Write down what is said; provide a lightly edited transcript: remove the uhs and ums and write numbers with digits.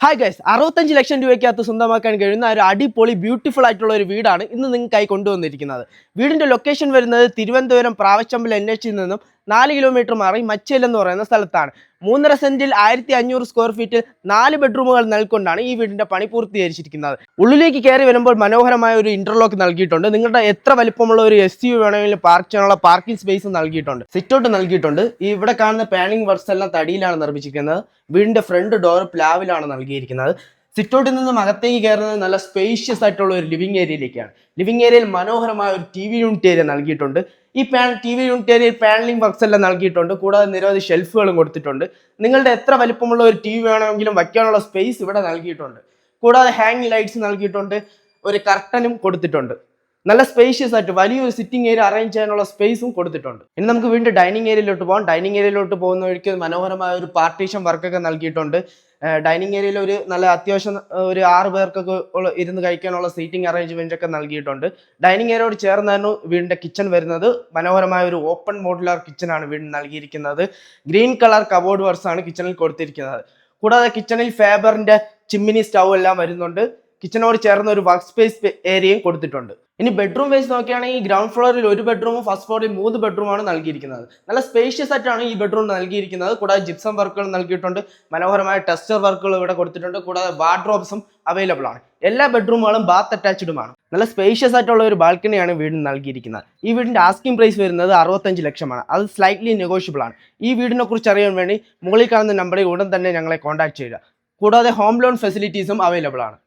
Hi guys, 65 ലക്ഷം രൂപയ്ക്കകത്ത് സ്വന്തമാക്കാൻ കഴിയുന്ന ഒരു അടിപൊളി ബ്യൂട്ടിഫുൾ ആയിട്ടുള്ള ഒരു വീടാണ് ഇന്ന് നിങ്ങൾക്കായി കൊണ്ടുവന്നിരിക്കുന്നത്. വീടിന്റെ ലൊക്കേഷൻ വരുന്നത് തിരുവനന്തപുരം പ്രാവശ്ചമ്പൽ NH നിന്നും 4 കിലോമീറ്റർ മാറി മച്ചേൽ എന്ന് പറയുന്ന സ്ഥലത്താണ്. 3.5 സെന്റിൽ 1500 സ്ക്വയർ ഫീറ്റിൽ 4 ബെഡ്റൂമുകൾ നൽകൊണ്ടാണ് ഈ വീടിന്റെ പണി പൂർത്തീകരിച്ചിരിക്കുന്നത്. ഉള്ളിലേക്ക് കയറി വരുമ്പോൾ മനോഹരമായ ഒരു ഇന്റർലോക്ക് നൽകിയിട്ടുണ്ട്. നിങ്ങളുടെ എത്ര വലിപ്പമുള്ള ഒരു SUV വേണമെങ്കിലും പാർക്ക് ചെയ്യാനുള്ള പാർക്കിംഗ് സ്പേസ് നൽകിയിട്ടുണ്ട്. സിറ്റൗട്ട് നൽകിയിട്ടുണ്ട്. ഈ ഇവിടെ കാണുന്ന പാനിംഗ് വർക്ക്സ് എല്ലാം തടിയിലാണ് നിർമ്മിച്ചിരിക്കുന്നത്. വീടിന്റെ ഫ്രണ്ട് ഡോർ പ്ലാവിലാണ് നൽകിയിരിക്കുന്നത്. സിറ്റൗട്ടിൽ നിന്നും അകത്തേക്ക് കയറുന്നത് നല്ല സ്പേഷ്യസ് ആയിട്ടുള്ള ഒരു ലിവിംഗ് ഏരിയയിലേക്കാണ്. ലിവിംഗ് ഏരിയയിൽ മനോഹരമായ ഒരു TV യൂണിറ്റ് ഏരിയ നൽകിയിട്ടുണ്ട്. ഈ TV യൂണിറ്റ് ഏരിയയിൽ പാനലിംഗ് വർക്ക്സ് എല്ലാം നൽകിയിട്ടുണ്ട്. കൂടാതെ നിരവധി ഷെൽഫുകളും കൊടുത്തിട്ടുണ്ട്. നിങ്ങളുടെ എത്ര വലിപ്പമുള്ള ഒരു TV വേണമെങ്കിലും വയ്ക്കാനുള്ള സ്പേസ് ഇവിടെ നൽകിയിട്ടുണ്ട്. കൂടാതെ ഹാങ്ങിങ് ലൈറ്റ്സ് നൽകിയിട്ടുണ്ട്. ഒരു കർട്ടനും കൊടുത്തിട്ടുണ്ട്. നല്ല സ്പേഷ്യസ് ആയിട്ട് വലിയൊരു സിറ്റിംഗ് ഏരിയ അറേഞ്ച് ചെയ്യാനുള്ള സ്പേസും കൊടുത്തിട്ടുണ്ട്. ഇനി നമുക്ക് വീണ്ടും ഡൈനിങ് ഏരിയയിലോട്ട് പോകാം. ഡൈനിങ് ഏരിയയിലോട്ട് പോകുന്ന വഴിക്ക് മനോഹരമായ ഒരു പാർട്ടീഷൻ വർക്കൊക്കെ നൽകിയിട്ടുണ്ട്. ഡൈനിങ് ഏരിയയിൽ ഒരു നല്ല അത്യാവശ്യം ഒരു 6 പേർക്കൊക്കെ ഇരുന്ന് കഴിക്കാനുള്ള സീറ്റിംഗ് അറേഞ്ച്മെന്റ് ഒക്കെ നൽകിയിട്ടുണ്ട്. ഡൈനിങ് ഏരിയയോട് ചേർന്നായിരുന്നു വീടിന്റെ കിച്ചൺ വരുന്നത്. മനോഹരമായ ഒരു ഓപ്പൺ മോഡുലാർ കിച്ചൺ ആണ് വീടിന് നൽകിയിരിക്കുന്നത്. ഗ്രീൻ കളർ കബോർഡ് വർക്ക്സ് ആണ് കിച്ചണിൽ കൊടുത്തിരിക്കുന്നത്. കൂടാതെ കിച്ചണിൽ ഫാബറിന്റെ ചിമ്മിനി സ്റ്റൗ എല്ലാം വരുന്നുണ്ട്. കിച്ചണോട് ചേർന്ന ഒരു വർക്ക് സ്പേസ് ഏരിയയും കൊടുത്തിട്ടുണ്ട്. ഇനി ബെഡ്റൂം വൈസ് നോക്കുകയാണെങ്കിൽ ഗ്രൗണ്ട് ഫ്ലോറിൽ 1 ബെഡ്റൂമും ഫസ്റ്റ് ഫ്ലോറിൽ 3 ബെഡ്റൂമാണ് നൽകിയിരിക്കുന്നത്. നല്ല സ്പേഷ്യസ് ആയിട്ടാണ് ഈ ബെഡ്റൂം നൽകിയിരിക്കുന്നത്. കൂടാതെ ജിപ്സം വർക്കുകൾ നൽകിയിട്ടുണ്ട്. മനോഹരമായ ടെക്സ്ചർ വർക്കുകൾ ഇവിടെ കൊടുത്തിട്ടുണ്ട്. കൂടാതെ വാർഡ്രോബ്സും അവൈലബിൾ ആണ്. എല്ലാ ബെഡ്റൂമുകളും ബാത്ത് അറ്റാച്ച്ഡുമാണ്. നല്ല സ്പേഷ്യസ് ആയിട്ടുള്ള ഒരു ബാൽക്കണിയാണ് വീടിന് നൽകിയിരിക്കുന്നത്. ഈ വീടിന്റെ ആസ്കിംഗ് പ്രൈസ് വരുന്നത് 65 ലക്ഷമാണ്. അത് സ്ലൈറ്റ്ലി നെഗോഷ്യബിൾ ആണ്. ഈ വീടിനെ കുറിച്ച് അറിയാൻ വേണ്ടി മുകളിൽ കാണുന്ന നമ്പറിൽ ഉടൻ തന്നെ ഞങ്ങളെ കോൺടാക്ട് ചെയ്യുക. കൂടാതെ ഹോം ലോൺ ഫെസിലിറ്റീസും അവൈലബിൾ ആണ്.